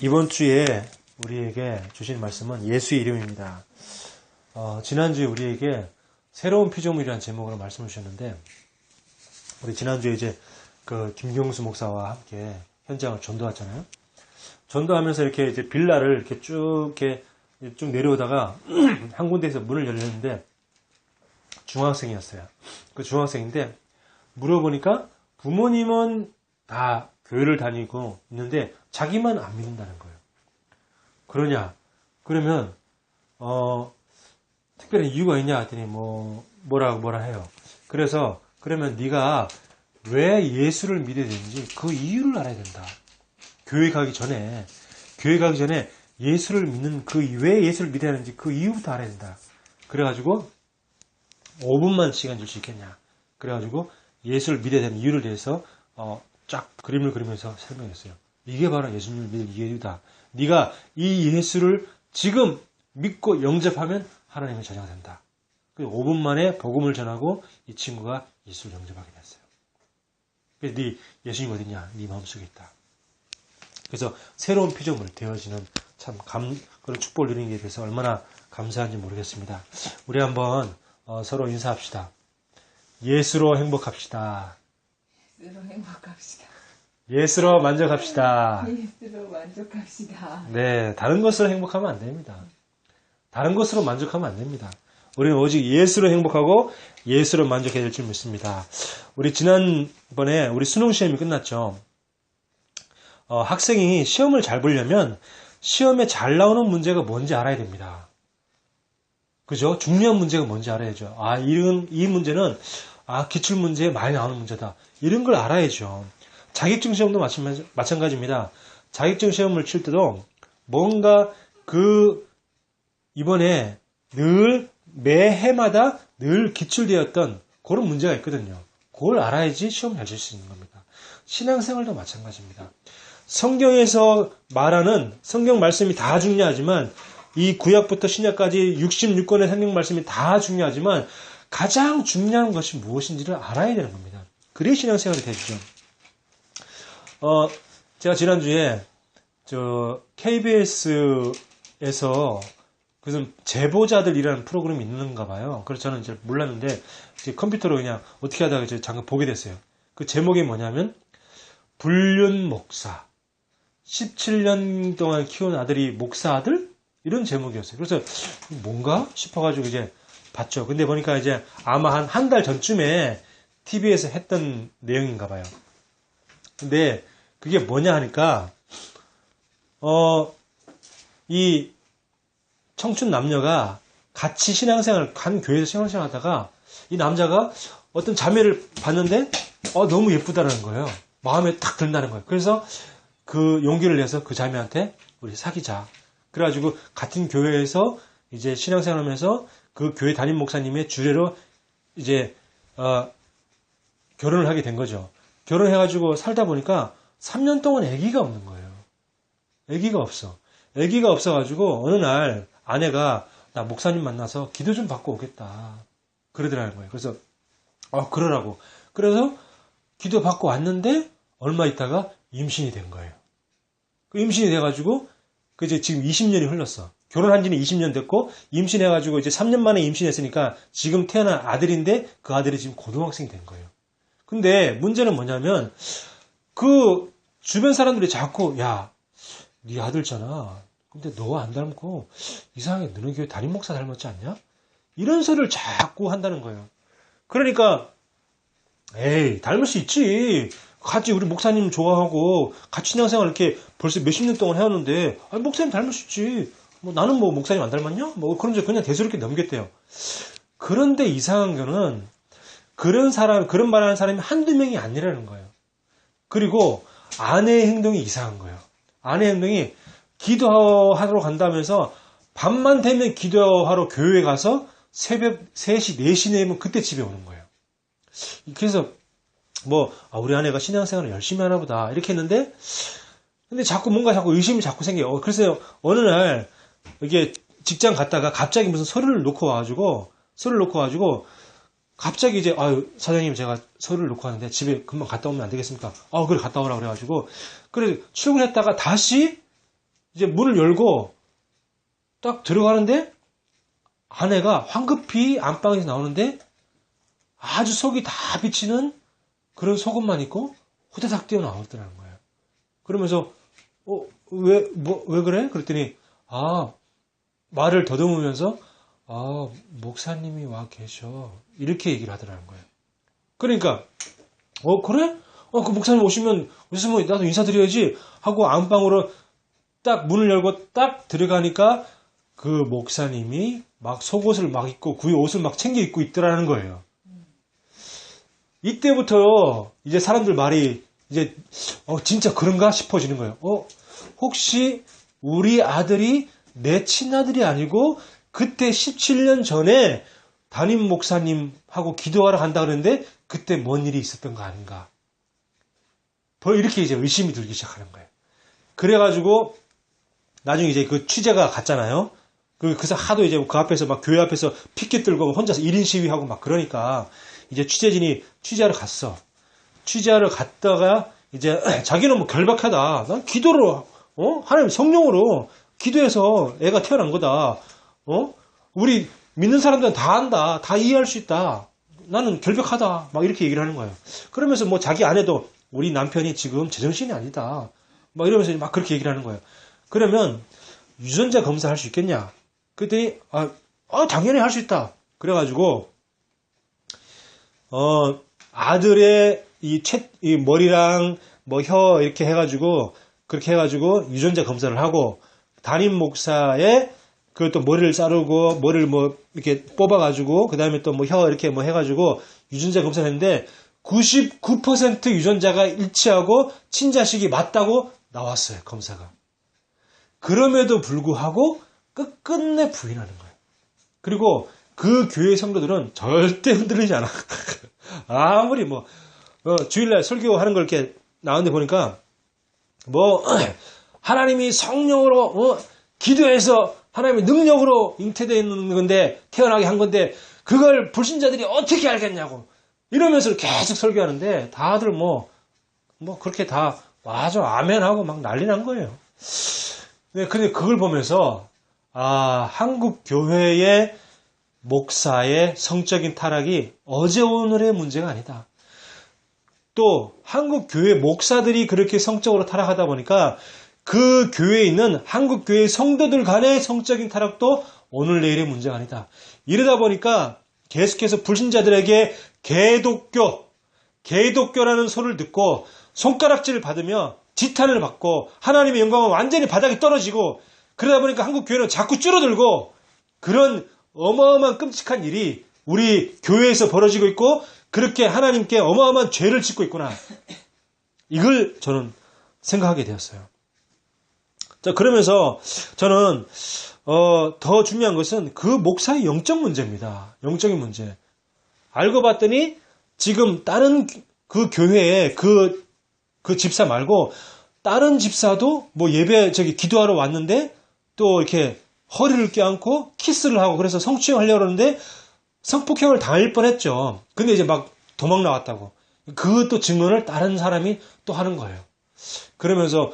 이번 주에 우리에게 주신 말씀은 예수의 이름입니다. 지난주에 우리에게 새로운 피조물이라는 제목으로 말씀을 주셨는데, 우리 지난주에 이제 그 김경수 목사와 함께 현장을 전도했잖아요. 전도하면서 이렇게 이제 빌라를 이렇게 쭉 내려오다가 한 군데에서 문을 열렸는데 중학생이었어요. 그 중학생인데 물어보니까 부모님은 다 교회를 다니고 있는데 자기만 안 믿는다는 거예요. 그러냐? 그러면 특별한 이유가 있냐 했더니 뭐라 해요. 그래서 그러면 네가 왜 예수를 믿어야 되는지 그 이유를 알아야 된다. 교회 가기 전에 예수를 믿는 왜 예수를 믿어야 하는지 그 이유부터 알아야 된다. 그래가지고 5분만 시간 줄 수 있겠냐. 그래가지고 예수를 믿어야 되는 이유를 대해서 쫙 그림을 그리면서 설명했어요. 이게 바로 예수님을 믿을 이유다. 네가 이 예수를 지금 믿고 영접하면 하나님의 자녀가 된다. 그래서 5분 만에 복음을 전하고 이 친구가 예수를 영접하게 됐어요. 그래서 네 예수님 어디냐? 네 마음속에 있다. 그래서 새로운 피조물 되어지는 그런 축복을 누리는 게 대해서 얼마나 감사한지 모르겠습니다. 우리 한번 서로 인사합시다. 예수로 행복합시다. 예수로 행복합시다. 예수로 만족합시다. 예수로 만족합시다. 네, 다른 것으로 행복하면 안 됩니다. 다른 것으로 만족하면 안 됩니다. 우리는 오직 예수로 행복하고 예수로 만족해야 될 줄 믿습니다. 우리 지난번에 우리 수능 시험이 끝났죠. 학생이 시험을 잘 보려면 시험에 잘 나오는 문제가 뭔지 알아야 됩니다. 그죠? 중요한 문제가 뭔지 알아야죠. 이 문제는 기출문제에 많이 나오는 문제다. 이런 걸 알아야죠. 자격증 시험도 마찬가지입니다. 자격증 시험을 칠 때도 뭔가 이번에 매해마다 늘 기출되었던 그런 문제가 있거든요. 그걸 알아야지 시험 잘 칠 수 있는 겁니다. 신앙생활도 마찬가지입니다. 성경에서 말하는 성경 말씀이 다 중요하지만 이 구약부터 신약까지 66권의 성경 말씀이 다 중요하지만 가장 중요한 것이 무엇인지를 알아야 되는 겁니다. 그래야 신앙생활이 되죠. 제가 지난주에 KBS에서 무슨 제보자들이라는 프로그램이 있는가 봐요. 그래서 저는 이제 몰랐는데 이제 컴퓨터로 그냥 어떻게 하다가 이제 잠깐 보게 됐어요. 그 제목이 뭐냐면 불륜 목사 17년 동안 키운 아들이 목사 아들? 이런 제목이었어요. 그래서 뭔가 싶어가지고 이제 봤죠. 근데 보니까 이제 아마 한 달 전쯤에 TV에서 했던 내용인가 봐요. 근데 그게 뭐냐 하니까 이 청춘 남녀가 같이 한 교회에서 신앙생활 하다가 이 남자가 어떤 자매를 봤는데 너무 예쁘다는 거예요. 마음에 탁 든다는 거예요. 그래서 그 용기를 내서 그 자매한테 우리 사귀자. 그래가지고 같은 교회에서 이제 신앙생활 하면서 그 교회 담임 목사님의 주례로 이제 결혼을 하게 된 거죠. 결혼해가지고 살다 보니까 3년 동안 아기가 없는 거예요. 아기가 없어가지고 어느 날 아내가 나 목사님 만나서 기도 좀 받고 오겠다. 그러더라는 거예요. 그래서 그러라고. 그래서 기도 받고 왔는데 얼마 있다가 임신이 된 거예요. 그 임신이 돼가지고 이제 지금 20년이 흘렀어. 결혼한 지는 20년 됐고 임신해가지고 이제 3년 만에 임신했으니까 지금 태어난 아들인데 그 아들이 지금 고등학생이 된 거예요. 근데 문제는 뭐냐면 그 주변 사람들이 자꾸 야, 네 아들잖아. 근데 너 안 닮고 이상하게 너는 교회 담임 목사 닮았지 않냐? 이런 소리를 자꾸 한다는 거예요. 그러니까 에이, 닮을 수 있지. 같이 우리 목사님 좋아하고 같이 신앙생활 이렇게 벌써 몇십 년 동안 해왔는데 목사님 닮을 수 있지. 나는 목사님 안 닮았냐? 그러면서 그냥 대수롭게 넘겼대요. 그런데 이상한 거는 그런 말하는 사람이 한두 명이 아니라는 거예요. 그리고 아내의 행동이 이상한 거예요. 아내의 행동이 기도하러 간다면서 밤만 되면 기도하러 교회에 가서 새벽 3시, 4시 내면 그때 집에 오는 거예요. 그래서 우리 아내가 신앙생활을 열심히 하나 보다 이렇게 했는데 근데 자꾸 의심이 자꾸 생겨요. 그래서 어느 날 이게 직장 갔다가 갑자기 무슨 서류를 놓고 와가지고 갑자기 이제, 아유, 사장님 제가 서류를 놓고 가는데 집에 금방 갔다 오면 안 되겠습니까? 아, 그래, 갔다 오라 그래가지고. 그래, 출근했다가 다시 이제 문을 열고 딱 들어가는데 아내가 황급히 안방에서 나오는데 아주 속이 다 비치는 그런 속옷만 입고 후다닥 뛰어나오더라는 거예요. 그러면서, 왜 그래? 그랬더니, 말을 더듬으면서, 목사님이 와 계셔. 이렇게 얘기를 하더라는 거예요. 그러니까, 그래? 그 목사님 오셨으면 나도 인사드려야지 하고 안방으로 딱 문을 열고 딱 들어가니까 그 목사님이 막 속옷을 막 입고 그 옷을 막 챙겨 입고 있더라는 거예요. 이때부터 이제 사람들 말이 이제 진짜 그런가 싶어지는 거예요. 혹시 우리 아들이 내 친아들이 아니고 그때 17년 전에 담임 목사님하고 기도하러 간다 그랬는데 그때 뭔 일이 있었던 거 아닌가. 이렇게 이제 의심이 들기 시작하는 거예요. 그래가지고 나중에 이제 그 취재가 갔잖아요. 그래서 하도 이제 그 앞에서 막 교회 앞에서 피켓 들고 혼자서 1인 시위하고 막 그러니까 이제 취재진이 취재하러 갔어. 취재하러 갔다가 이제 자기는 뭐 결박하다. 난 기도로 하나님 성령으로 기도해서 애가 태어난 거다. 우리 믿는 사람들은 다 안다. 다 이해할 수 있다. 나는 결백하다. 막 이렇게 얘기를 하는 거예요. 그러면서 뭐 자기 아내도 우리 남편이 지금 제정신이 아니다. 막 이러면서 막 그렇게 얘기를 하는 거예요. 그러면 유전자 검사할 수 있겠냐? 그랬더니 당연히 할 수 있다. 그래가지고 아들의 이 머리랑 뭐 혀 이렇게 해가지고 그렇게 해가지고 유전자 검사를 하고 담임 목사의 그것도 머리를 자르고 머리를 뭐 이렇게 뽑아가지고 그 다음에 또 뭐 혀 이렇게 뭐 해가지고 유전자 검사를 했는데 99% 유전자가 일치하고 친자식이 맞다고 나왔어요. 검사가. 그럼에도 불구하고 끝끝내 부인하는 거예요. 그리고 그 교회 성도들은 절대 흔들리지 않아. 아무리 뭐 주일날 설교하는 걸 이렇게 나오는데 보니까 뭐 하나님이 성령으로 기도해서 하나님의 능력으로 잉태되어 있는 건데 태어나게 한 건데 그걸 불신자들이 어떻게 알겠냐고 이러면서 계속 설교하는데 다들 뭐 그렇게 다 맞아 아멘하고 막 난리 난 거예요. 근데 그걸 보면서 한국 교회의 목사의 성적인 타락이 어제 오늘의 문제가 아니다. 또 한국 교회 목사들이 그렇게 성적으로 타락하다 보니까 그 교회에 있는 한국 교회 성도들 간의 성적인 타락도 오늘 내일의 문제가 아니다. 이러다 보니까 계속해서 불신자들에게 개독교라는 소리를 듣고 손가락질을 받으며 지탄을 받고 하나님의 영광은 완전히 바닥에 떨어지고 그러다 보니까 한국 교회는 자꾸 줄어들고 그런 어마어마한 끔찍한 일이 우리 교회에서 벌어지고 있고 그렇게 하나님께 어마어마한 죄를 짓고 있구나. 이걸 저는 생각하게 되었어요. 자, 그러면서 저는 더 중요한 것은 그 목사의 영적 문제입니다. 영적인 문제. 알고 봤더니 지금 다른 그 교회에 그 집사 말고 다른 집사도 뭐 기도하러 왔는데 또 이렇게 허리를 껴안고 키스를 하고 그래서 성추행하려고 그러는데 성폭행을 당할 뻔했죠. 근데 이제 막 도망 나왔다고. 그것도 증언을 다른 사람이 또 하는 거예요. 그러면서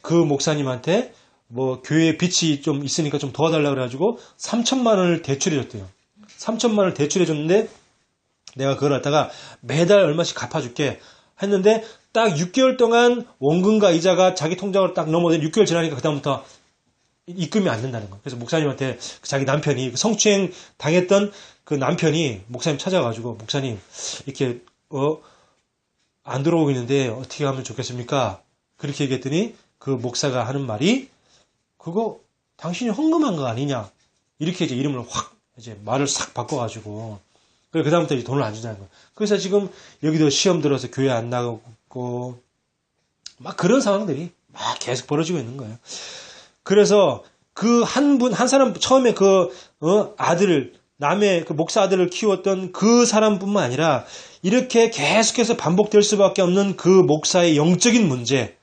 그 목사님한테 뭐 교회에 빚이 좀 있으니까 좀 도와달라고 그래가지고 3천만 원을 대출해줬대요. 3천만 원을 대출해줬는데 내가 그걸 갖다가 매달 얼마씩 갚아줄게 했는데 딱 6개월 동안 원금과 이자가 자기 통장으로 딱 넘어오면 6개월 지나니까 그다음부터 입금이 안 된다는 거예요. 그래서 목사님한테 자기 남편이 성추행 당했던 그 남편이 목사님 찾아가지고 목사님 이렇게 안 들어오고 있는데 어떻게 하면 좋겠습니까? 그렇게 얘기했더니 그 목사가 하는 말이 그거 당신이 헌금한 거 아니냐? 이렇게 이제 이름을 확 이제 말을 싹 바꿔가지고 그다음부터 이제 돈을 안 준다는 거예요. 그래서 지금 여기도 시험 들어서 교회 안 나가고 막 그런 상황들이 막 계속 벌어지고 있는 거예요. 그래서 그 한 사람 처음에 남의 그 목사 아들을 키웠던 그 사람뿐만 아니라 이렇게 계속해서 반복될 수밖에 없는 그 목사의 영적인 문제,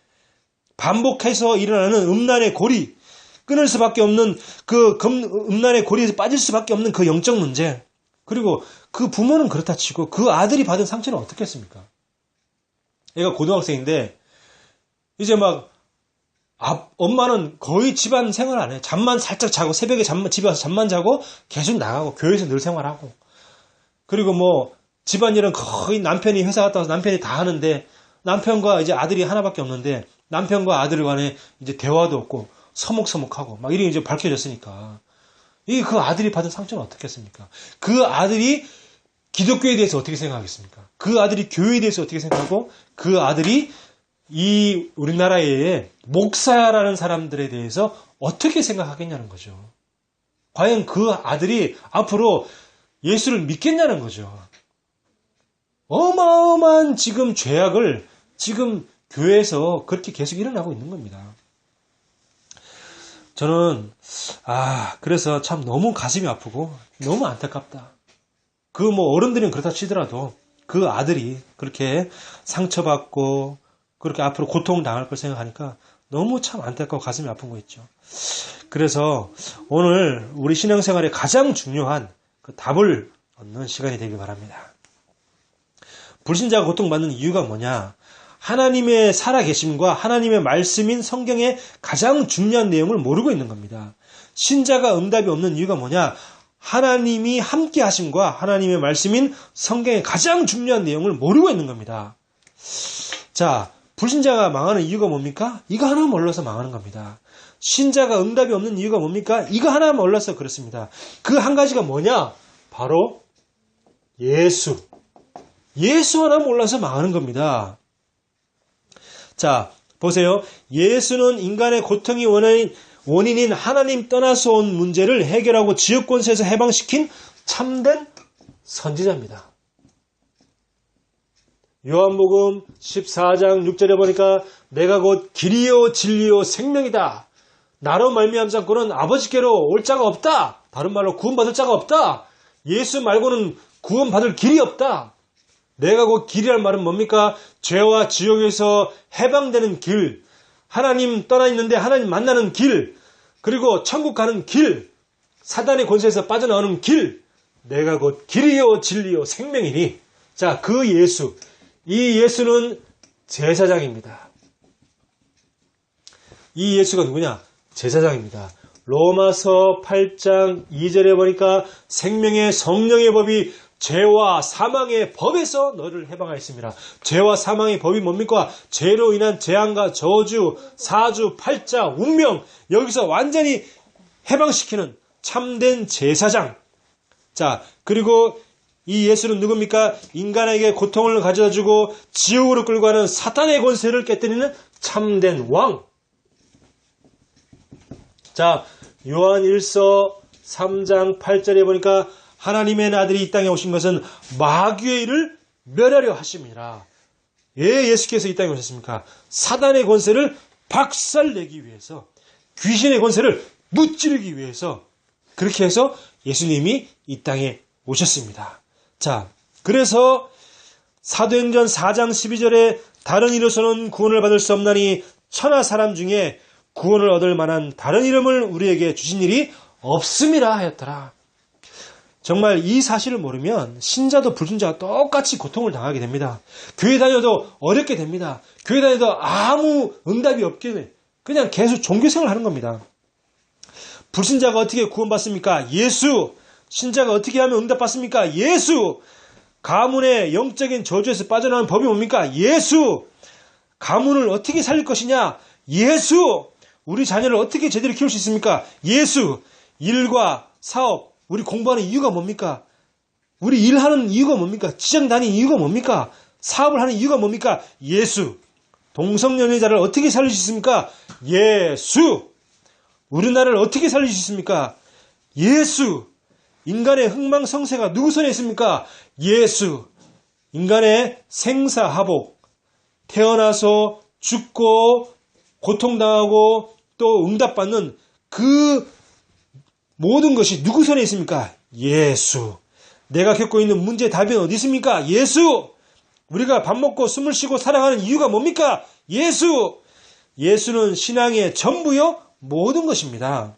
반복해서 일어나는 음란의 고리, 끊을 수밖에 없는 그 음란의 고리에서 빠질 수밖에 없는 그 영적 문제, 그리고 그 부모는 그렇다 치고 그 아들이 받은 상처는 어떻겠습니까? 얘가 고등학생인데 이제 막 엄마는 거의 집안 생활 안 해. 잠만 살짝 자고 새벽에 집에 와서 잠만 자고 계속 나가고 교회에서 늘 생활하고 그리고 뭐 집안일은 거의 남편이 회사 갔다 와서 남편이 다 하는데 남편과 이제 아들이 하나밖에 없는데 남편과 아들 간에 이제 대화도 없고 서먹서먹하고 막 이런 이제 밝혀졌으니까 이 그 아들이 받은 상처는 어떻겠습니까? 그 아들이 기독교에 대해서 어떻게 생각하겠습니까? 그 아들이 교회에 대해서 어떻게 생각하고 그 아들이 이 우리나라의 목사라는 사람들에 대해서 어떻게 생각하겠냐는 거죠. 과연 그 아들이 앞으로 예수를 믿겠냐는 거죠. 어마어마한 지금 죄악을 지금 교회에서 그렇게 계속 일어나고 있는 겁니다. 저는 그래서 참 너무 가슴이 아프고 너무 안타깝다. 그 뭐 어른들은 그렇다 치더라도 그 아들이 그렇게 상처받고 그렇게 앞으로 고통당할 걸 생각하니까 너무 참 안타깝고 가슴이 아픈 거 있죠. 그래서 오늘 우리 신앙생활에 가장 중요한 그 답을 얻는 시간이 되길 바랍니다. 불신자가 고통받는 이유가 뭐냐? 하나님의 살아계심과 하나님의 말씀인 성경의 가장 중요한 내용을 모르고 있는 겁니다. 신자가 응답이 없는 이유가 뭐냐? 하나님이 함께 하심과 하나님의 말씀인 성경의 가장 중요한 내용을 모르고 있는 겁니다. 자, 불신자가 망하는 이유가 뭡니까? 이거 하나 몰라서 망하는 겁니다. 신자가 응답이 없는 이유가 뭡니까? 이거 하나 몰라서 그렇습니다. 그 한 가지가 뭐냐? 바로 예수. 예수 하나 몰라서 망하는 겁니다. 자, 보세요. 예수는 인간의 고통이 원인인 하나님 떠나서 온 문제를 해결하고 지옥권세에서 해방시킨 참된 선지자입니다. 요한복음 14장 6절에 보니까 내가 곧 길이요 진리요 생명이다. 나로 말미암지 않고는 아버지께로 올 자가 없다. 다른 말로 구원받을 자가 없다. 예수 말고는 구원받을 길이 없다. 내가 곧 길이란 말은 뭡니까? 죄와 지옥에서 해방되는 길, 하나님 떠나 있는데 하나님 만나는 길, 그리고 천국 가는 길, 사단의 권세에서 빠져나오는 길, 내가 곧 길이요 진리요 생명이니. 자, 그 예수, 이 예수는 제사장입니다. 이 예수가 누구냐? 제사장입니다. 로마서 8장 2절에 보니까 생명의 성령의 법이 죄와 사망의 법에서 너를 해방하였습니다. 죄와 사망의 법이 뭡니까? 죄로 인한 재앙과 저주, 사주, 팔자, 운명, 여기서 완전히 해방시키는 참된 제사장. 자, 그리고 이 예수는 누굽니까? 인간에게 고통을 가져다주고 지옥으로 끌고 가는 사탄의 권세를 깨뜨리는 참된 왕. 자, 요한 1서 3장 8절에 보니까 하나님의 아들이 이 땅에 오신 것은 마귀의 일을 멸하려 하심이라. 왜 예수께서 이 땅에 오셨습니까? 사단의 권세를 박살내기 위해서, 귀신의 권세를 무찌르기 위해서, 그렇게 해서 예수님이 이 땅에 오셨습니다. 자, 그래서 사도행전 4장 12절에 다른 이로서는 구원을 받을 수 없나니 천하 사람 중에 구원을 얻을 만한 다른 이름을 우리에게 주신 일이 없음이라 하였더라. 정말 이 사실을 모르면 신자도 불신자가 똑같이 고통을 당하게 됩니다. 교회 다녀도 어렵게 됩니다. 교회 다녀도 아무 응답이 없게 돼. 그냥 계속 종교생활 하는 겁니다. 불신자가 어떻게 구원받습니까? 예수. 신자가 어떻게 하면 응답받습니까? 예수. 가문의 영적인 저주에서 빠져나오는 법이 뭡니까? 예수. 가문을 어떻게 살릴 것이냐? 예수. 우리 자녀를 어떻게 제대로 키울 수 있습니까? 예수. 일과 사업, 우리 공부하는 이유가 뭡니까? 우리 일하는 이유가 뭡니까? 직장 다니는 이유가 뭡니까? 사업을 하는 이유가 뭡니까? 예수. 동성연애자를 어떻게 살릴 수 있습니까? 예수. 우리나라를 어떻게 살릴 수 있습니까? 예수. 인간의 흥망성쇠가 누구 손에 있습니까? 예수. 인간의 생사하복, 태어나서 죽고 고통당하고 또 응답받는 그 모든 것이 누구 손에 있습니까? 예수. 내가 겪고 있는 문제의 답이 어디 있습니까? 예수. 우리가 밥 먹고 숨을 쉬고 살아가는 이유가 뭡니까? 예수. 예수는 신앙의 전부요, 모든 것입니다.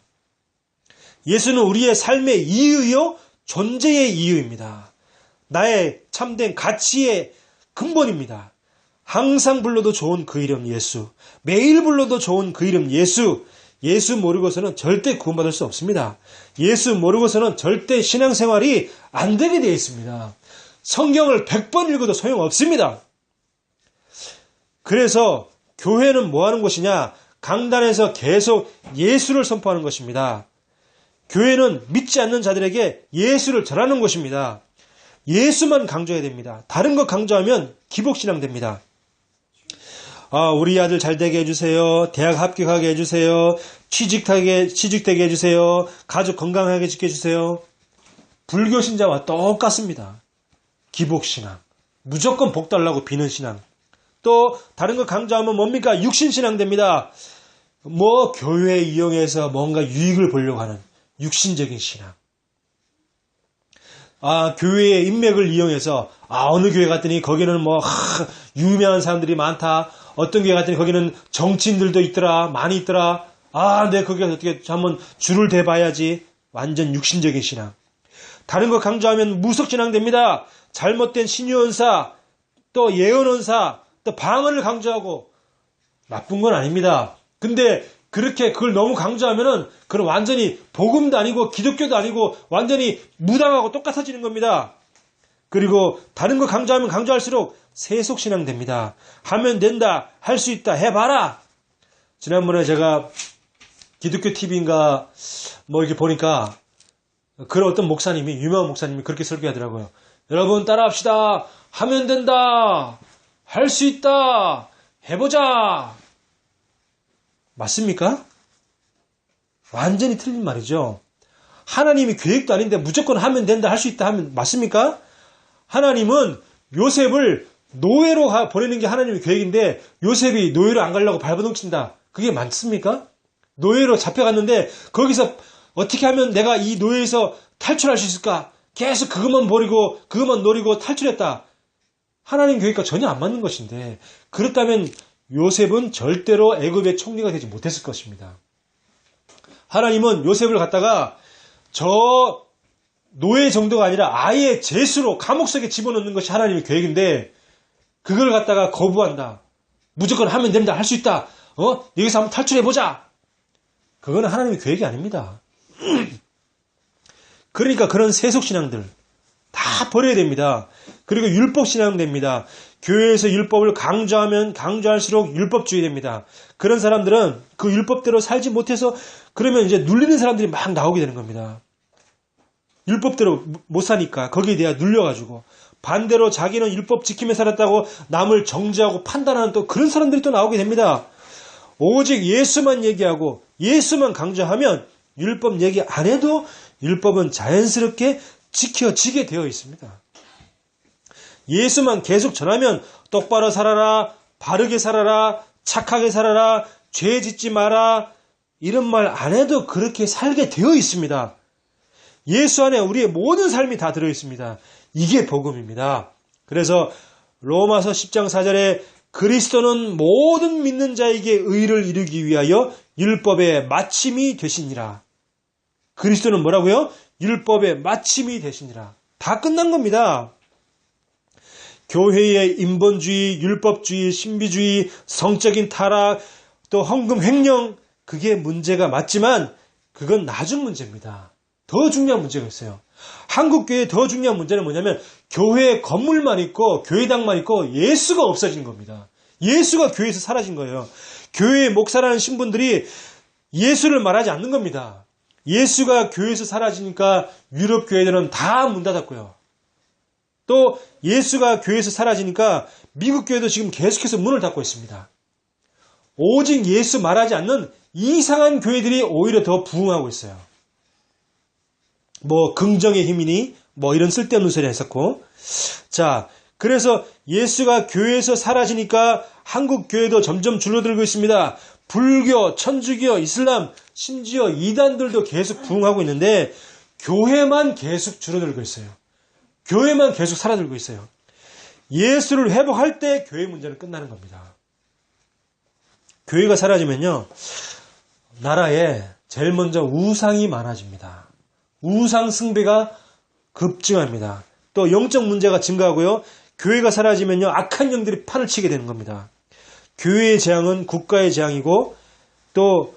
예수는 우리의 삶의 이유요, 존재의 이유입니다. 나의 참된 가치의 근본입니다. 항상 불러도 좋은 그 이름 예수, 매일 불러도 좋은 그 이름 예수. 예수 모르고서는 절대 구원받을 수 없습니다. 예수 모르고서는 절대 신앙생활이 안 되게 되어 있습니다. 성경을 100번 읽어도 소용없습니다. 그래서 교회는 뭐 하는 곳이냐? 강단에서 계속 예수를 선포하는 것입니다. 교회는 믿지 않는 자들에게 예수를 전하는 곳입니다. 예수만 강조해야 됩니다. 다른 거 강조하면 기복신앙 됩니다. 우리 아들 잘 되게 해주세요. 대학 합격하게 해주세요. 취직되게 해주세요. 가족 건강하게 지켜주세요. 불교 신자와 똑같습니다. 기복신앙. 무조건 복 달라고 비는 신앙. 또 다른 거 강조하면 뭡니까? 육신신앙 됩니다. 교회 이용해서 뭔가 유익을 보려고 하는 육신적인 신앙. 교회의 인맥을 이용해서 어느 교회 갔더니 거기는 유명한 사람들이 많다. 어떤 교회 갔더니 거기는 정치인들도 있더라. 많이 있더라. 내 거기 가서 어떻게 한번 줄을 대봐야지. 완전 육신적인 신앙. 다른 거 강조하면 무속신앙 됩니다. 잘못된 신유언사, 또 예언언사, 또 방언을 강조하고 나쁜 건 아닙니다. 근데 그렇게 그걸 너무 강조하면은 그건 완전히 복음도 아니고 기독교도 아니고 완전히 무당하고 똑같아지는 겁니다. 그리고 다른 거 강조하면 강조할수록 세속신앙 됩니다. 하면 된다, 할 수 있다, 해봐라. 지난번에 제가 기독교 TV인가 이렇게 보니까 그런 어떤 목사님이, 유명한 목사님이 그렇게 설교하더라고요. 여러분 따라합시다. 하면 된다. 할 수 있다. 해보자. 맞습니까? 완전히 틀린 말이죠. 하나님이 계획도 아닌데 무조건 하면 된다, 할 수 있다 하면 맞습니까? 하나님은 요셉을 노예로 보내는 게 하나님의 계획인데 요셉이 노예로 안 가려고 발버둥친다. 그게 맞습니까? 노예로 잡혀갔는데 거기서 어떻게 하면 내가 이 노예에서 탈출할 수 있을까? 계속 그것만 버리고 그것만 노리고 탈출했다. 하나님 계획과 전혀 안 맞는 것인데 그렇다면 요셉은 절대로 애굽의 총리가 되지 못했을 것입니다. 하나님은 요셉을 갖다가 저 노예 정도가 아니라 아예 죄수로 감옥 속에 집어넣는 것이 하나님의 계획인데 그걸 갖다가 거부한다. 무조건 하면 된다. 할 수 있다. 여기서 한번 탈출해보자. 그거는 하나님의 계획이 아닙니다. 그러니까 그런 세속신앙들 다 버려야 됩니다. 그리고 율법신앙 됩니다. 교회에서 율법을 강조하면 강조할수록 율법주의 됩니다. 그런 사람들은 그 율법대로 살지 못해서 그러면 이제 눌리는 사람들이 막 나오게 되는 겁니다. 율법대로 못 사니까 거기에 대해 눌려가지고 반대로 자기는 율법 지키며 살았다고 남을 정죄하고 판단하는 또 그런 사람들이 또 나오게 됩니다. 오직 예수만 얘기하고 예수만 강조하면 율법 얘기 안 해도 율법은 자연스럽게 지켜지게 되어 있습니다. 예수만 계속 전하면 똑바로 살아라, 바르게 살아라, 착하게 살아라, 죄 짓지 마라 이런 말 안 해도 그렇게 살게 되어 있습니다. 예수 안에 우리의 모든 삶이 다 들어있습니다. 이게 복음입니다. 그래서 로마서 10장 4절에 그리스도는 모든 믿는 자에게 의를 이루기 위하여 율법의 마침이 되시니라. 그리스도는 뭐라고요? 율법의 마침이 되시니라. 다 끝난 겁니다. 교회의 인본주의, 율법주의, 신비주의, 성적인 타락, 또 헌금 횡령 그게 문제가 맞지만 그건 나중 문제입니다. 더 중요한 문제가 있어요. 한국교회의 더 중요한 문제는 뭐냐면 교회에 건물만 있고 교회당만 있고 예수가 없어진 겁니다. 예수가 교회에서 사라진 거예요. 교회의 목사라는 신분들이 예수를 말하지 않는 겁니다. 예수가 교회에서 사라지니까 유럽 교회들은 다 문 닫았고요. 또 예수가 교회에서 사라지니까 미국 교회도 지금 계속해서 문을 닫고 있습니다. 오직 예수 말하지 않는 이상한 교회들이 오히려 더 부흥하고 있어요. 긍정의 힘이니 이런 쓸데없는 소리 했었고. 자, 그래서 예수가 교회에서 사라지니까 한국 교회도 점점 줄어들고 있습니다. 불교, 천주교, 이슬람, 심지어 이단들도 계속 부흥하고 있는데 교회만 계속 줄어들고 있어요. 교회만 계속 사라들고 있어요. 예수를 회복할 때 교회 문제는 끝나는 겁니다. 교회가 사라지면요, 나라에 제일 먼저 우상이 많아집니다. 우상 숭배가 급증합니다. 또 영적 문제가 증가하고요. 교회가 사라지면요. 악한 영들이 판을 치게 되는 겁니다. 교회의 재앙은 국가의 재앙이고 또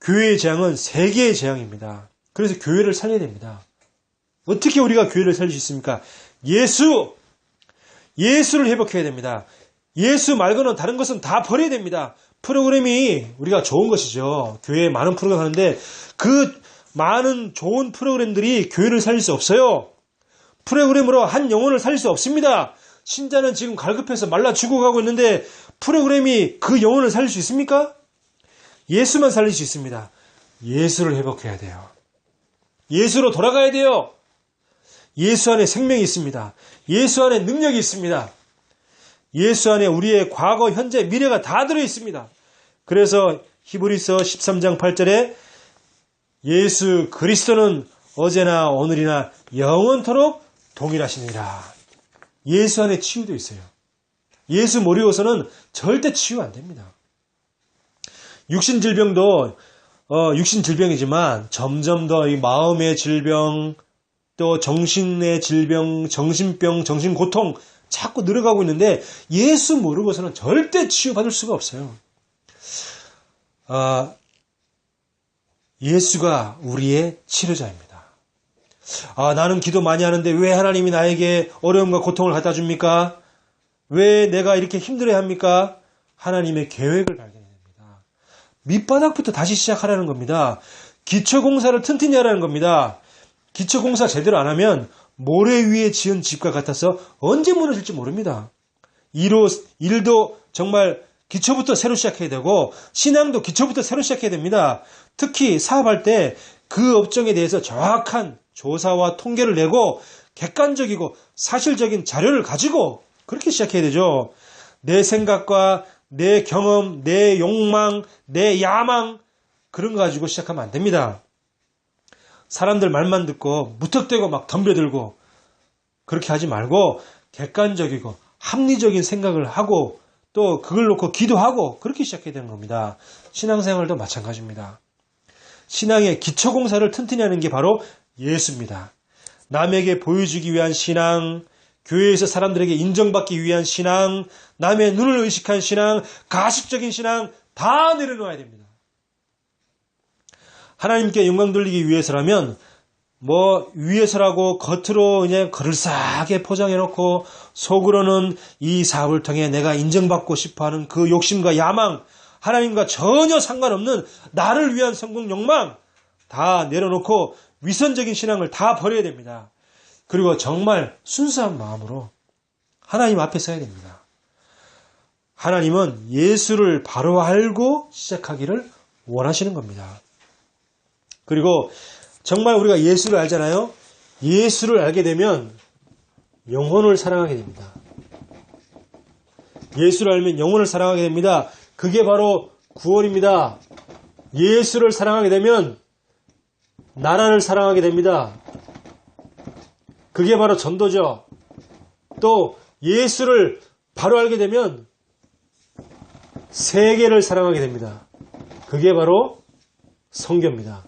교회의 재앙은 세계의 재앙입니다. 그래서 교회를 살려야 됩니다. 어떻게 우리가 교회를 살릴 수 있습니까? 예수를 회복해야 됩니다. 예수 말고는 다른 것은 다 버려야 됩니다. 프로그램이 우리가 좋은 것이죠. 교회에 많은 프로그램 하는데 그 많은 좋은 프로그램들이 교회를 살릴 수 없어요. 프로그램으로 한 영혼을 살릴 수 없습니다. 신자는 지금 갈급해서 말라 죽어가고 있는데 프로그램이 그 영혼을 살릴 수 있습니까? 예수만 살릴 수 있습니다. 예수를 회복해야 돼요. 예수로 돌아가야 돼요. 예수 안에 생명이 있습니다. 예수 안에 능력이 있습니다. 예수 안에 우리의 과거, 현재, 미래가 다 들어있습니다. 그래서 히브리서 13장 8절에 예수 그리스도는 어제나 오늘이나 영원토록 동일하시니라. 예수 안에 치유도 있어요. 예수 모르고서는 절대 치유 안 됩니다. 육신 질병도 육신 질병이지만 점점 더 이 마음의 질병, 또 정신의 질병, 정신병, 정신고통 자꾸 늘어가고 있는데 예수 모르고서는 절대 치유받을 수가 없어요. 예수가 우리의 치료자입니다. 나는 기도 많이 하는데 왜 하나님이 나에게 어려움과 고통을 갖다 줍니까? 왜 내가 이렇게 힘들어야 합니까? 하나님의 계획을 발견해냅니다. 밑바닥부터 다시 시작하라는 겁니다. 기초공사를 튼튼히 하라는 겁니다. 기초공사 제대로 안 하면 모래 위에 지은 집과 같아서 언제 무너질지 모릅니다. 일도 정말 기초부터 새로 시작해야 되고 신앙도 기초부터 새로 시작해야 됩니다. 특히 사업할 때 그 업종에 대해서 정확한 조사와 통계를 내고 객관적이고 사실적인 자료를 가지고 그렇게 시작해야 되죠. 내 생각과 내 경험, 내 욕망, 내 야망 그런 거 가지고 시작하면 안 됩니다. 사람들 말만 듣고 무턱대고 막 덤벼들고 그렇게 하지 말고 객관적이고 합리적인 생각을 하고 또 그걸 놓고 기도하고 그렇게 시작해야 되는 겁니다. 신앙생활도 마찬가지입니다. 신앙의 기초공사를 튼튼히 하는 게 바로 예수입니다. 남에게 보여주기 위한 신앙, 교회에서 사람들에게 인정받기 위한 신앙, 남의 눈을 의식한 신앙, 가식적인 신앙 다 내려놓아야 됩니다. 하나님께 영광 돌리기 위해서라면 위해서라고 겉으로 그냥 그럴싸하게 포장해놓고 속으로는 이 사업을 통해 내가 인정받고 싶어하는 그 욕심과 야망, 하나님과 전혀 상관없는 나를 위한 성공 욕망 다 내려놓고 위선적인 신앙을 다 버려야 됩니다. 그리고 정말 순수한 마음으로 하나님 앞에 서야 됩니다. 하나님은 예수를 바로 알고 시작하기를 원하시는 겁니다. 그리고 정말 우리가 예수를 알잖아요. 예수를 알게 되면 영혼을 사랑하게 됩니다. 예수를 알면 영혼을 사랑하게 됩니다. 그게 바로 구원입니다. 예수를 사랑하게 되면 나라를 사랑하게 됩니다. 그게 바로 전도죠. 또 예수를 바로 알게 되면 세계를 사랑하게 됩니다. 그게 바로 선교입니다.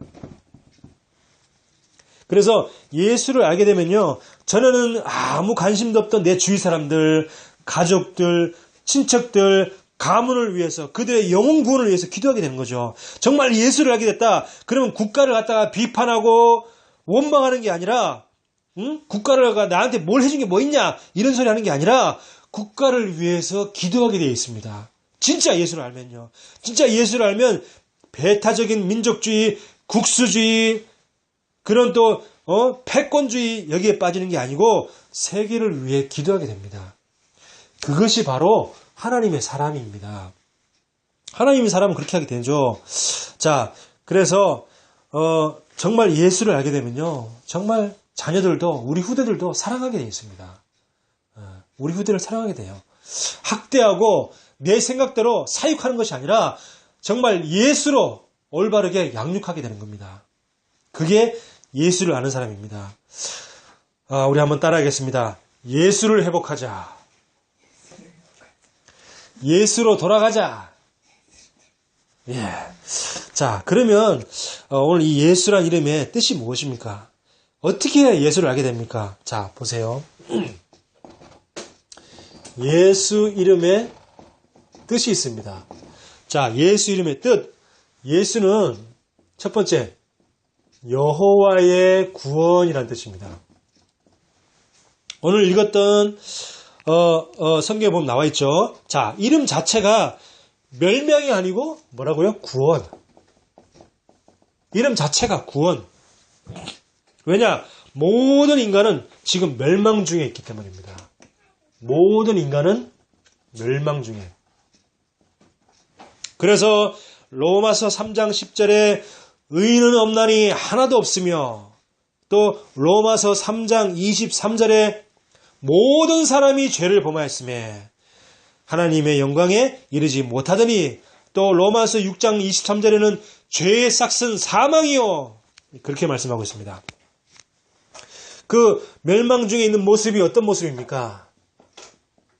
그래서 예수를 알게 되면요. 전에는 아무 관심도 없던 내 주위 사람들, 가족들, 친척들, 가문을 위해서 그들의 영혼 구원을 위해서 기도하게 되는 거죠. 정말 예수를 알게 됐다. 그러면 국가를 갖다가 비판하고 원망하는 게 아니라 국가를 나한테 뭘 해준 게 뭐 있냐 이런 소리 하는 게 아니라 국가를 위해서 기도하게 되어 있습니다. 진짜 예수를 알면요. 진짜 예수를 알면 배타적인 민족주의, 국수주의 그런 또 패권주의 여기에 빠지는 게 아니고 세계를 위해 기도하게 됩니다. 그것이 바로 하나님의 사람입니다. 하나님의 사람은 그렇게 하게 되죠. 자, 그래서 정말 예수를 알게 되면요. 정말 자녀들도 우리 후대들도 사랑하게 되어 있습니다. 우리 후대를 사랑하게 돼요. 학대하고 내 생각대로 사육하는 것이 아니라 정말 예수로 올바르게 양육하게 되는 겁니다. 그게 예수를 아는 사람입니다. 우리 한번 따라하겠습니다. 예수를 회복하자. 예수로 돌아가자. 예. 자, 그러면 오늘 이 예수란 이름의 뜻이 무엇입니까? 어떻게 예수를 알게 됩니까? 자, 보세요. 예수 이름에 뜻이 있습니다. 자, 예수 이름의 뜻. 예수는 첫 번째, 여호와의 구원이라는 뜻입니다. 오늘 읽었던 성경에 보면 나와 있죠. 자, 이름 자체가 멸명이 아니고 뭐라고요? 구원. 이름 자체가 구원. 왜냐? 모든 인간은 지금 멸망 중에 있기 때문입니다. 모든 인간은 멸망 중에. 그래서 로마서 3장 10절에 의인은 없나니 하나도 없으며, 또 로마서 3장 23절에 모든 사람이 죄를 범하였음에 하나님의 영광에 이르지 못하더니, 또 로마서 6장 23절에는 죄의 싹은 사망이요, 그렇게 말씀하고 있습니다. 그 멸망 중에 있는 모습이 어떤 모습입니까?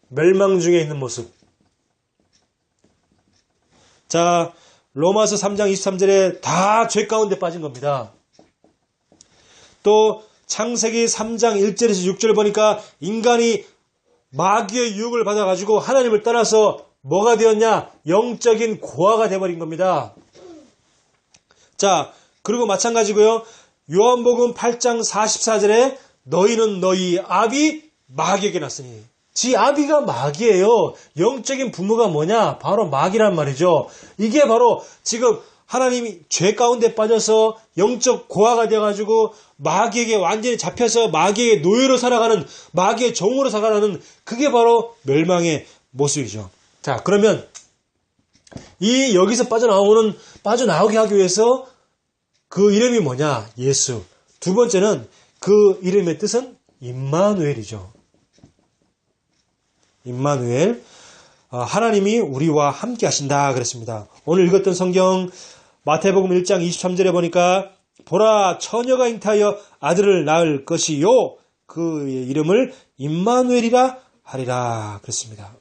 멸망 중에 있는 모습. 자, 로마서 3장 23절에 다 죄 가운데 빠진 겁니다. 또 창세기 3장 1절에서 6절 보니까 인간이 마귀의 유혹을 받아가지고 하나님을 따라서 뭐가 되었냐? 영적인 고아가 되어버린 겁니다. 자, 그리고 마찬가지고요. 요한복음 8장 44절에 너희는 너희 아비 마귀에게 났으니. 지 아비가 마귀예요. 영적인 부모가 뭐냐? 바로 마귀란 말이죠. 이게 바로 지금 하나님이 죄 가운데 빠져서 영적 고아가 되어가지고 마귀에게 완전히 잡혀서 마귀의 노예로 살아가는, 마귀의 종으로 살아가는, 그게 바로 멸망의 모습이죠. 자, 그러면 이 여기서 빠져나오게 하기 위해서 그 이름이 뭐냐? 예수. 두 번째는 그 이름의 뜻은 임마누엘이죠. 임마누엘. 하나님이 우리와 함께 하신다 그랬습니다. 오늘 읽었던 성경 마태복음 1장 23절에 보니까 보라 처녀가 잉태하여 아들을 낳을 것이요 그의 이름을 임마누엘이라 하리라 그랬습니다.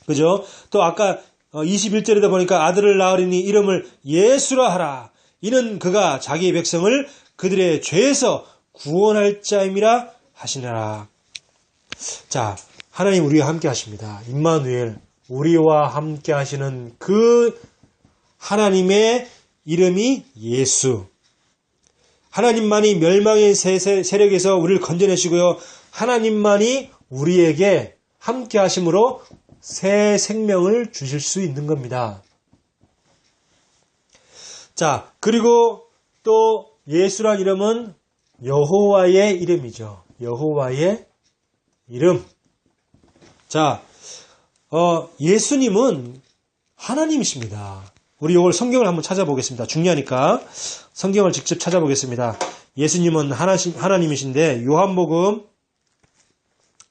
그죠? 또 아까 21절에도 보니까 아들을 낳으리니 이름을 예수라 하라. 이는 그가 자기 백성을 그들의 죄에서 구원할 자임이라 하시느라. 자, 하나님 우리와 함께 하십니다. 임마누엘, 우리와 함께 하시는 그 하나님의 이름이 예수. 하나님만이 멸망의 세력에서 우리를 건져내시고요. 하나님만이 우리에게 함께 하심으로 새 생명을 주실 수 있는 겁니다. 자, 그리고 또 예수란 이름은 여호와의 이름이죠. 여호와의 이름. 자, 예수님은 하나님이십니다. 우리 이걸 성경을 한번 찾아보겠습니다. 중요하니까 성경을 직접 찾아보겠습니다. 예수님은 하나님이신데 요한복음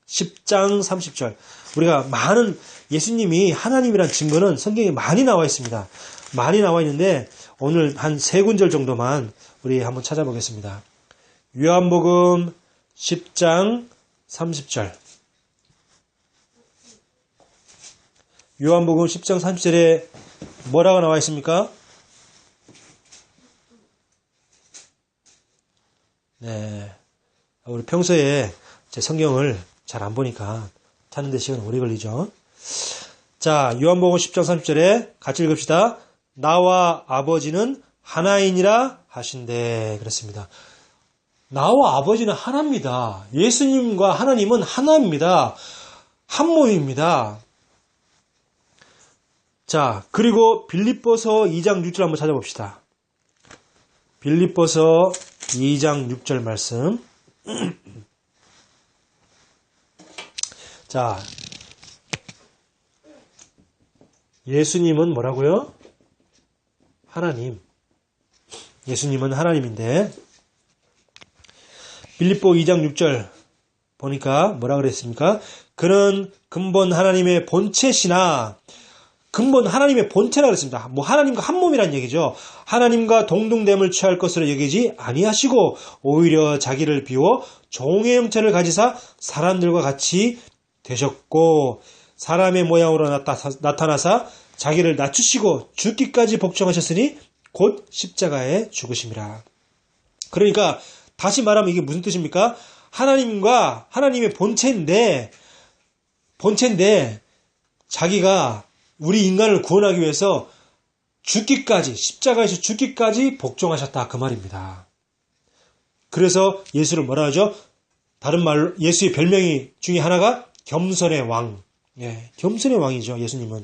10장 30절. 우리가 많은 예수님이 하나님이란 증거는 성경에 많이 나와 있습니다. 많이 나와 있는데 오늘 한 세 군절 정도만 우리 한번 찾아보겠습니다. 요한복음 10장 30절. 요한복음 10장 30절에 뭐라고 나와 있습니까? 네. 우리 평소에 제 성경을 잘 안 보니까 찾는 데 시간 오래 걸리죠. 자, 요한복음 10장 30절에 같이 읽읍시다. 나와 아버지는 하나이니라 하신대. 그렇습니다. 나와 아버지는 하나입니다. 예수님과 하나님은 하나입니다. 한 몸입니다. 자, 그리고 빌립보서 2장 6절 한번 찾아봅시다. 빌립보서 2장 6절 말씀. 자, 예수님은 뭐라고요? 하나님. 예수님은 하나님인데 빌립보 2장 6절 보니까 뭐라 그랬습니까? 그는 근본 하나님의 본체시나, 근본 하나님의 본체라 그랬습니다. 뭐 하나님과 한 몸이란 얘기죠. 하나님과 동등됨을 취할 것으로 여기지 아니하시고 오히려 자기를 비워 종의 형체를 가지사 사람들과 같이 되셨고 사람의 모양으로 나타나사 자기를 낮추시고 죽기까지 복종하셨으니 곧 십자가에 죽으심이라. 그러니까 다시 말하면 이게 무슨 뜻입니까? 하나님과 하나님의 본체인데 자기가 우리 인간을 구원하기 위해서 죽기까지, 십자가에서 죽기까지 복종하셨다. 그 말입니다. 그래서 예수를 뭐라 하죠? 다른 말로 예수의 별명이 중에 하나가 겸손의 왕. 예, 겸손의 왕이죠. 예수님은.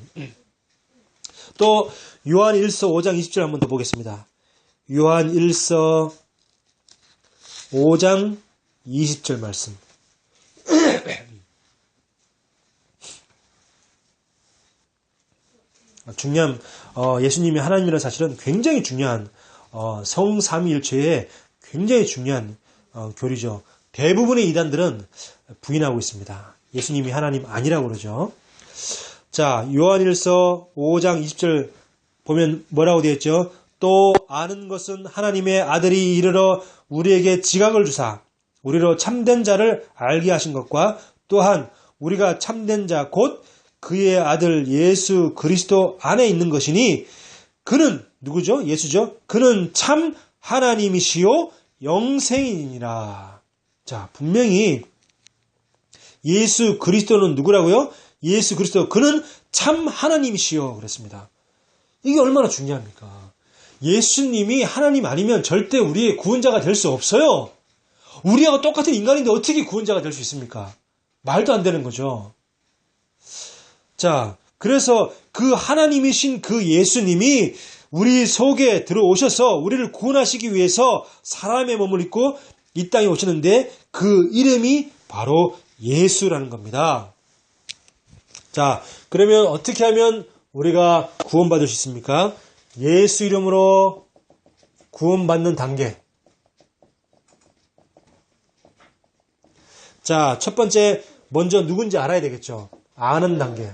또 요한 1서 5장 20절 한번 더 보겠습니다. 요한 1서 5장 20절 말씀. 중요한 예수님이 하나님이라는 사실은 굉장히 중요한 성삼위일체의 굉장히 중요한 교리죠. 대부분의 이단들은 부인하고 있습니다. 예수님이 하나님 아니라고 그러죠. 자, 요한일서 5장 20절 보면 뭐라고 되어 있죠? 또 아는 것은 하나님의 아들이 이르러 우리에게 지각을 주사 우리로 참된 자를 알게 하신 것과 또한 우리가 참된 자 곧 그의 아들 예수 그리스도 안에 있는 것이니 그는 누구죠? 예수죠? 그는 참 하나님이시요 영생이니라. 자, 분명히 예수 그리스도는 누구라고요? 예수 그리스도 그는 참 하나님이시요 그랬습니다. 이게 얼마나 중요합니까? 예수님이 하나님 아니면 절대 우리의 구원자가 될 수 없어요. 우리하고 똑같은 인간인데 어떻게 구원자가 될 수 있습니까? 말도 안 되는 거죠. 자, 그래서 그 하나님이신 그 예수님이 우리 속에 들어오셔서 우리를 구원하시기 위해서 사람의 몸을 입고 이 땅에 오시는데 그 이름이 바로 예수라는 겁니다. 자, 그러면 어떻게 하면 우리가 구원받을 수 있습니까? 예수 이름으로 구원받는 단계. 자, 첫 번째 먼저 누군지 알아야 되겠죠. 아는 단계.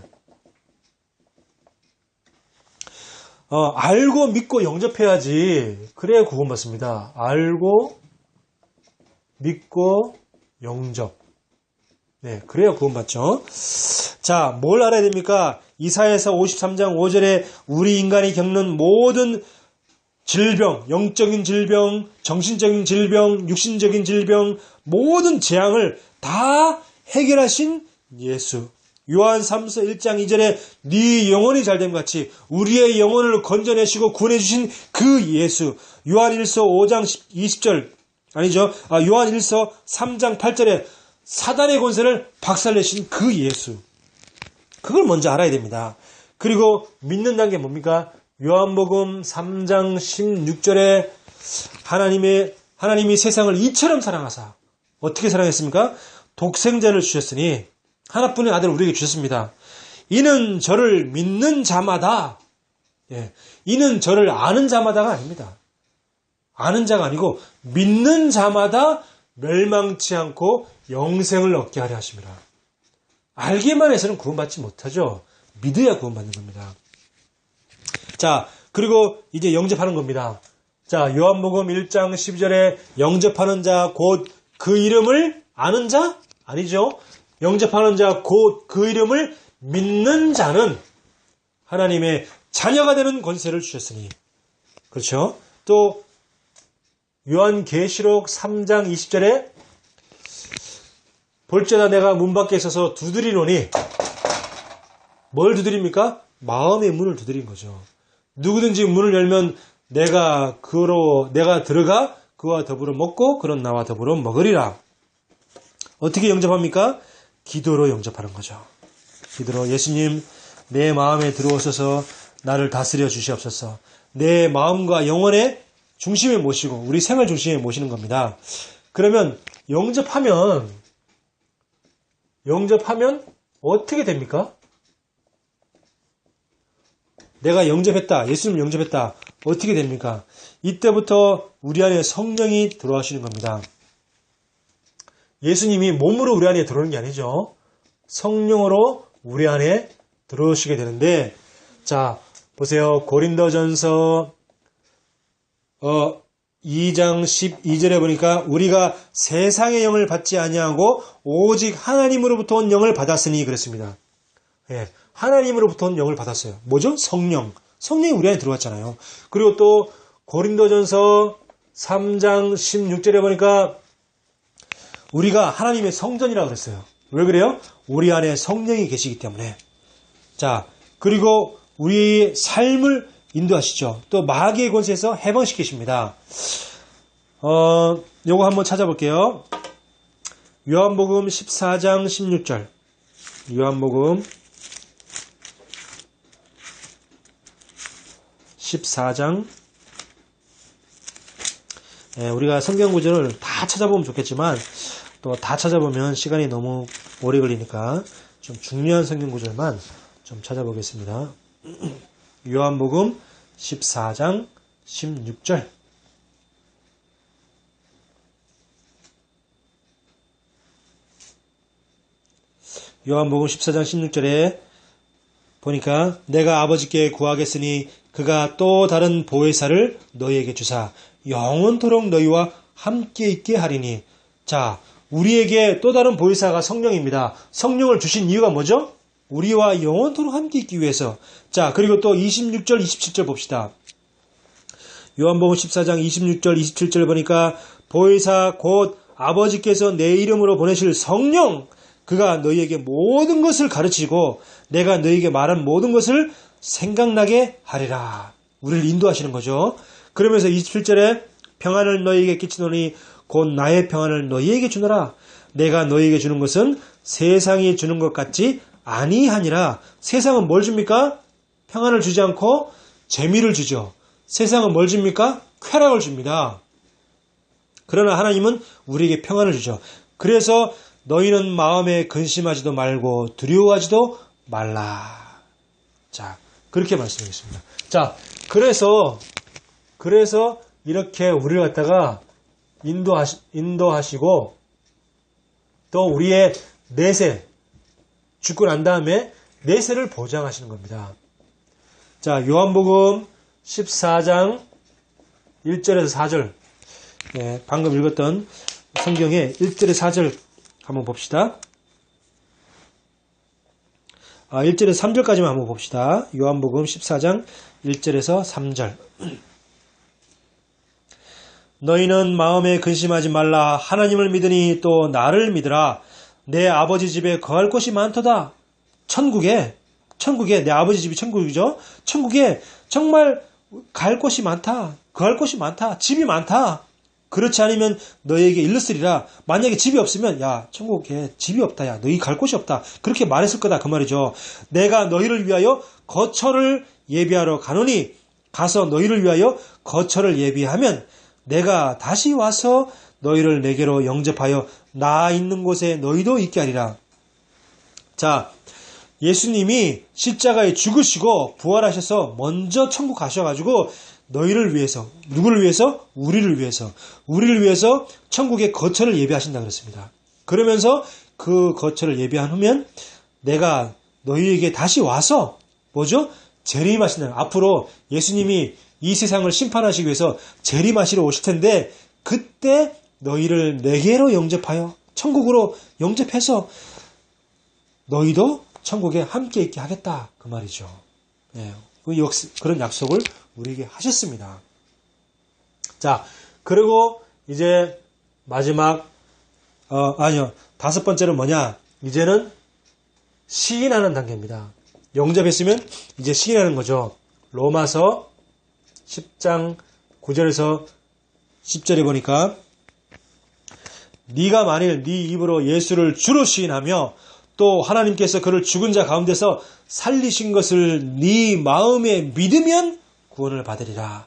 알고 믿고 영접해야지. 그래야 구원받습니다. 알고 믿고 영접. 네, 그래야 구원받죠. 자, 뭘 알아야 됩니까? 이사야서 53장 5절에 우리 인간이 겪는 모든 질병, 영적인 질병, 정신적인 질병, 육신적인 질병, 모든 재앙을 다 해결하신 예수. 요한 3서 1장 2절에 네 영혼이 잘됨 같이 우리의 영혼을 건져내시고 구원해주신 그 예수. 요한 1서 5장 20절 아니죠. 요한 1서 3장 8절에 사단의 권세를 박살내신 그 예수. 그걸 먼저 알아야 됩니다. 그리고 믿는 단계 뭡니까? 요한복음 3장 16절에 하나님이 세상을 이처럼 사랑하사 어떻게 사랑했습니까? 독생자를 주셨으니 하나뿐인 아들을 우리에게 주셨습니다. 이는 저를 믿는 자마다 이는 저를 아는 자마다가 아닙니다. 아는 자가 아니고 믿는 자마다 멸망치 않고 영생을 얻게 하려 하십니다. 알기만 해서는 구원받지 못하죠. 믿어야 구원받는 겁니다. 자, 그리고 이제 영접하는 겁니다. 자, 요한복음 1장 12절에 영접하는 자 곧 그 이름을 아는 자? 아니죠. 영접하는 자 곧 그 이름을 믿는 자는 하나님의 자녀가 되는 권세를 주셨으니. 그렇죠. 또 요한계시록 3장 20절에 볼지어다 내가 문 밖에 있어서 두드리노니 뭘 두드립니까? 마음의 문을 두드린 거죠. 누구든지 문을 열면 내가 들어가 그와 더불어 먹고 그런 나와 더불어 먹으리라. 어떻게 영접합니까? 기도로 영접하는 거죠. 기도로 예수님 내 마음에 들어오셔서 나를 다스려 주시옵소서. 내 마음과 영혼의 중심에 모시고 우리 생활 중심에 모시는 겁니다. 그러면 영접하면 어떻게 됩니까? 내가 영접했다. 예수님 영접했다. 어떻게 됩니까? 이때부터 우리 안에 성령이 들어와시는 겁니다. 예수님이 몸으로 우리 안에 들어오는 게 아니죠. 성령으로 우리 안에 들어오시게 되는데, 자, 보세요. 고린도전서 2장 12절에 보니까 우리가 세상의 영을 받지 아니하고 오직 하나님으로부터 온 영을 받았으니 그랬습니다. 예, 하나님으로부터 온 영을 받았어요. 뭐죠? 성령. 성령이 우리 안에 들어왔잖아요. 그리고 또 고린도전서 3장 16절에 보니까 우리가 하나님의 성전이라고 그랬어요. 왜 그래요? 우리 안에 성령이 계시기 때문에. 자, 그리고 우리의 삶을 인도하시죠. 또 마귀의 권세에서 해방시키십니다. 요거 한번 찾아볼게요. 요한복음 14장 16절. 요한복음 14장. 우리가 성경 구절을 다 찾아보면 좋겠지만 또 다 찾아보면 시간이 너무 오래 걸리니까 좀 중요한 성경 구절만 좀 찾아보겠습니다. 요한복음 14장 16절. 요한복음 14장 16절에 보니까 내가 아버지께 구하겠으니 그가 또 다른 보혜사를 너희에게 주사 영원토록 너희와 함께 있게 하리니. 자, 우리에게 또 다른 보혜사가 성령입니다. 성령을 주신 이유가 뭐죠? 우리와 영원토록 함께 있기 위해서. 자, 그리고 또 26절, 27절 봅시다. 요한복음 14장 26절, 27절 보니까 보혜사 곧 아버지께서 내 이름으로 보내실 성령, 그가 너희에게 모든 것을 가르치고 내가 너희에게 말한 모든 것을 생각나게 하리라. 우리를 인도하시는 거죠. 그러면서 27절에 평안을 너희에게 끼치노니 곧 나의 평안을 너희에게 주노라. 내가 너희에게 주는 것은 세상이 주는 것 같지 아니하니라. 세상은 뭘 줍니까? 평안을 주지 않고 재미를 주죠. 세상은 뭘 줍니까? 쾌락을 줍니다. 그러나 하나님은 우리에게 평안을 주죠. 그래서 너희는 마음에 근심하지도 말고 두려워하지도 말라. 자, 그렇게 말씀하겠습니다. 자, 그래서 이렇게 우리를 갖다가 인도하시고 또 우리의 내세, 죽고 난 다음에 내세를 보장하시는 겁니다. 자, 요한복음 14장 1절에서 4절. 방금 읽었던 성경의 1절에서 4절 한번 봅시다. 1절에서 3절까지만 한번 봅시다. 요한복음 14장 1절에서 3절. 너희는 마음에 근심하지 말라. 하나님을 믿으니 또 나를 믿으라. 내 아버지 집에 거할 곳이 많도다. 천국에 내 아버지 집이 천국이죠. 천국에 정말 갈 곳이 많다. 거할 곳이 많다. 집이 많다. 그렇지 않으면 너희에게 일렀으리라. 만약에 집이 없으면 야 천국에 집이 없다. 야 너희 갈 곳이 없다. 그렇게 말했을 거다. 그 말이죠. 내가 너희를 위하여 거처를 예비하러 가노니 가서 너희를 위하여 거처를 예비하면 내가 다시 와서 너희를 내게로 영접하여 나 있는 곳에 너희도 있게 하리라. 자, 예수님이 십자가에 죽으시고 부활하셔서 먼저 천국 가셔가지고 너희를 위해서, 누구를 위해서? 우리를 위해서 천국의 거처를 예비하신다 그랬습니다. 그러면서 그 거처를 예비한 후면 내가 너희에게 다시 와서 뭐죠? 재림하신다. 앞으로 예수님이 이 세상을 심판하시기 위해서 재림하시러 오실 텐데 그때 너희를 내게로 영접하여 천국으로 영접해서 너희도 천국에 함께 있게 하겠다. 그 말이죠. 그런 약속을 우리에게 하셨습니다. 자, 그리고 이제 마지막, 다섯 번째는 뭐냐? 이제는 시인하는 단계입니다. 영접했으면 이제 시인하는 거죠. 로마서 10장 9절에서 10절에 보니까 네가 만일 네 입으로 예수를 주로 시인하며 또 하나님께서 그를 죽은 자 가운데서 살리신 것을 네 마음에 믿으면 구원을 받으리라.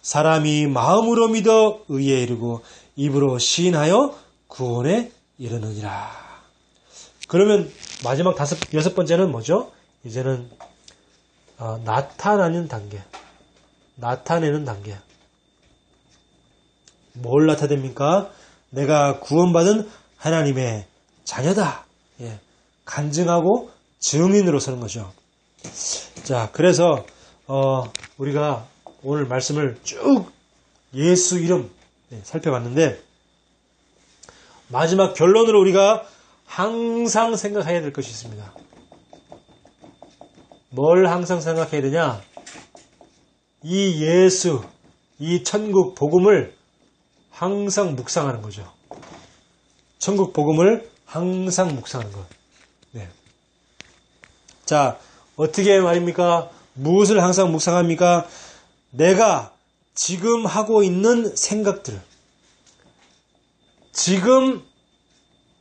사람이 마음으로 믿어 의에 이르고 입으로 시인하여 구원에 이르느니라. 그러면 마지막 여섯 번째는 뭐죠? 이제는 나타내는 단계. 뭘 나타냅니까? 내가 구원받은 하나님의 자녀다. 간증하고 증인으로 서는 거죠. 자, 그래서 우리가 오늘 말씀을 쭉 예수 이름 살펴봤는데 마지막 결론으로 우리가 항상 생각해야 될 것이 있습니다. 뭘 항상 생각해야 되냐? 이 예수, 이 천국 복음을 항상 묵상하는 거죠. 천국 복음을 항상 묵상하는 것. 네. 자, 어떻게 말입니까? 무엇을 항상 묵상합니까? 내가 지금 하고 있는 생각들을, 지금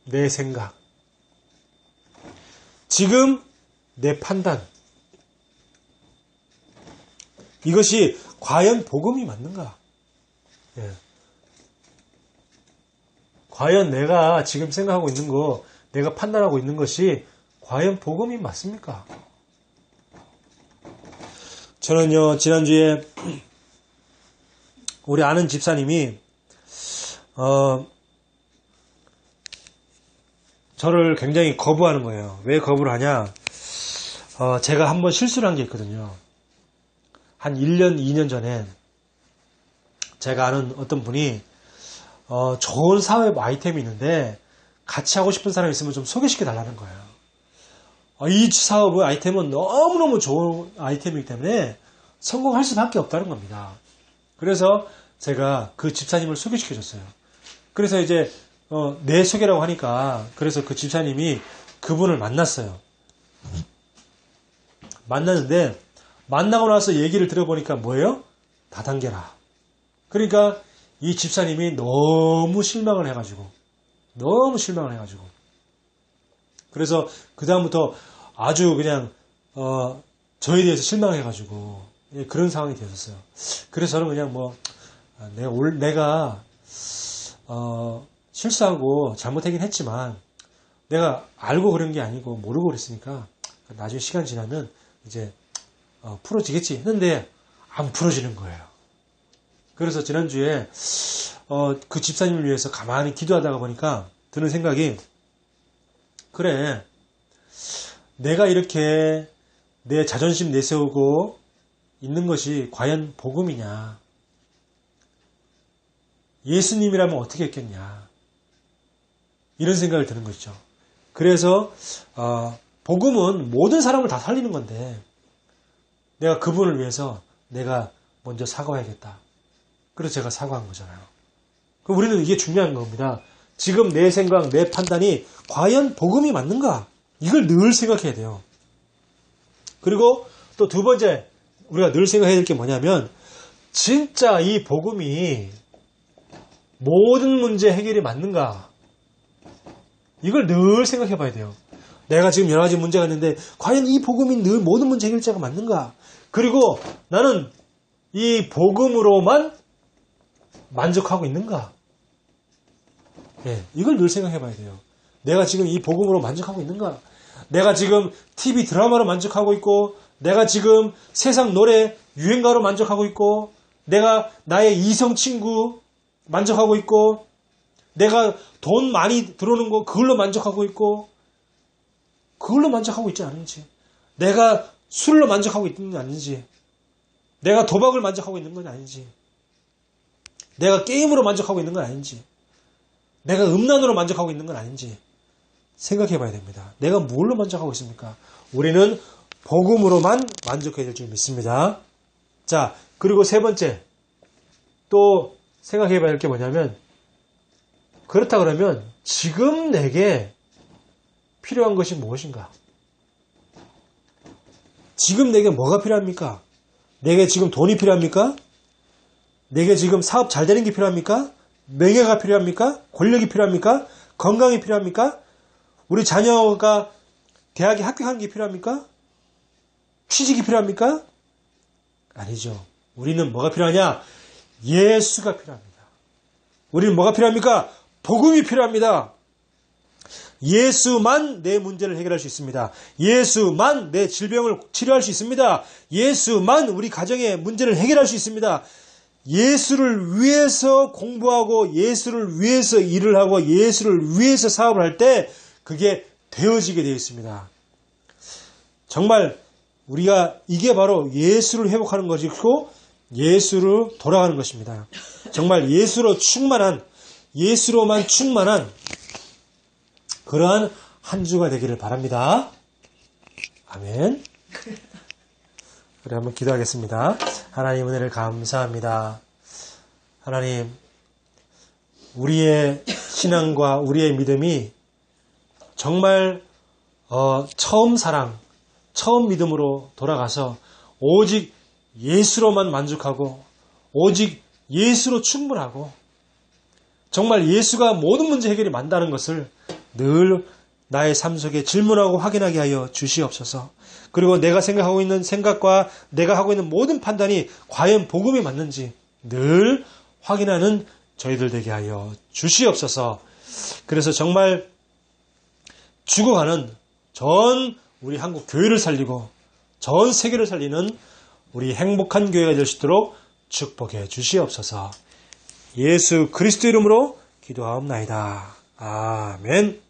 내 생각, 지금 내 판단, 이것이 과연 복음이 맞는가? 예. 과연 내가 지금 생각하고 있는 거, 내가 판단하고 있는 것이 과연 복음이 맞습니까? 저는요, 지난주에 우리 아는 집사님이 저를 굉장히 거부하는 거예요. 왜 거부를 하냐? 제가 한번 실수를 한 게 있거든요. 한 1년, 2년 전에 제가 아는 어떤 분이 좋은 사업 아이템이 있는데 같이 하고 싶은 사람이 있으면 좀 소개시켜 달라는 거예요. 이 사업의 아이템은 너무너무 좋은 아이템이기 때문에 성공할 수밖에 없다는 겁니다. 그래서 제가 그 집사님을 소개시켜 줬어요. 그래서 이제 내 소개라고 하니까 그래서 그 집사님이 그분을 만났어요. 만났는데 만나고 나서 얘기를 들어보니까 뭐예요? 다단계라. 그러니까 이 집사님이 너무 실망을 해가지고 그래서 그 다음부터 아주 그냥 저에 대해서 실망해가지고 그런 상황이 되었어요. 그래서 저는 그냥 내가 실수하고 잘못하긴 했지만 내가 알고 그런 게 아니고 모르고 그랬으니까 나중에 시간 지나면 이제 풀어지겠지 했는데 안 풀어지는 거예요. 그래서 지난주에 그 집사님을 위해서 가만히 기도하다가 보니까 드는 생각이, 그래, 내가 이렇게 내 자존심 내세우고 있는 것이 과연 복음이냐? 예수님이라면 어떻게 했겠냐? 이런 생각을 드는 것이죠. 그래서 복음은 모든 사람을 다 살리는 건데 내가 그분을 위해서 내가 먼저 사과해야겠다. 그래서 제가 사과한 거잖아요. 그럼 우리는 이게 중요한 겁니다. 지금 내 생각, 내 판단이 과연 복음이 맞는가? 이걸 늘 생각해야 돼요. 그리고 또 두 번째 우리가 늘 생각해야 될 게 뭐냐면 진짜 이 복음이 모든 문제 해결이 맞는가? 이걸 늘 생각해 봐야 돼요. 내가 지금 여러 가지 문제가 있는데 과연 이 복음이 늘 모든 문제 해결자가 맞는가? 그리고 나는 이 복음으로만 만족하고 있는가? 예, 이걸 늘 생각해 봐야 돼요. 내가 지금 이 복음으로 만족하고 있는가? 내가 지금 TV 드라마로 만족하고 있고, 내가 지금 세상 노래 유행가로 만족하고 있고, 내가 나의 이성 친구 만족하고 있고, 내가 돈 많이 들어오는 거 그걸로 만족하고 있고, 그걸로 만족하고 있지 않은지, 내가 술로 만족하고 있는 건 아닌지, 내가 도박을 만족하고 있는 건 아닌지, 내가 게임으로 만족하고 있는 건 아닌지, 내가 음란으로 만족하고 있는 건 아닌지 생각해 봐야 됩니다. 내가 뭘로 만족하고 있습니까? 우리는 복음으로만 만족해야 될 줄 믿습니다. 자, 그리고 세 번째 또 생각해 봐야 할 게 뭐냐면, 그렇다 그러면 지금 내게 필요한 것이 무엇인가? 지금 내게 뭐가 필요합니까? 내게 지금 돈이 필요합니까? 내게 지금 사업 잘 되는 게 필요합니까? 명예가 필요합니까? 권력이 필요합니까? 건강이 필요합니까? 우리 자녀가 대학에 합격하는 게 필요합니까? 취직이 필요합니까? 아니죠. 우리는 뭐가 필요하냐? 예수가 필요합니다. 우리는 뭐가 필요합니까? 복음이 필요합니다. 예수만 내 문제를 해결할 수 있습니다. 예수만 내 질병을 치료할 수 있습니다. 예수만 우리 가정의 문제를 해결할 수 있습니다. 예수를 위해서 공부하고 예수를 위해서 일을 하고 예수를 위해서 사업을 할 때 그게 되어지게 되어 있습니다. 정말 우리가 이게 바로 예수를 회복하는 것이고 예수로 돌아가는 것입니다. 정말 예수로 충만한, 예수로만 충만한 그러한 한 주가 되기를 바랍니다. 아멘. 우리 한번 기도하겠습니다. 하나님 은혜를 감사합니다. 하나님, 우리의 신앙과 우리의 믿음이 정말 처음 사랑, 처음 믿음으로 돌아가서 오직 예수로만 만족하고 오직 예수로 충분하고 정말 예수가 모든 문제 해결이 만다는 것을 늘 나의 삶 속에 질문하고 확인하게 하여 주시옵소서. 그리고 내가 생각하고 있는 생각과 내가 하고 있는 모든 판단이 과연 복음에 맞는지 늘 확인하는 저희들 되게 하여 주시옵소서. 그래서 정말 죽어가는 전 우리 한국 교회를 살리고 전 세계를 살리는 우리 행복한 교회가 될 수 있도록 축복해 주시옵소서. 예수 그리스도 이름으로 기도하옵나이다. 아멘.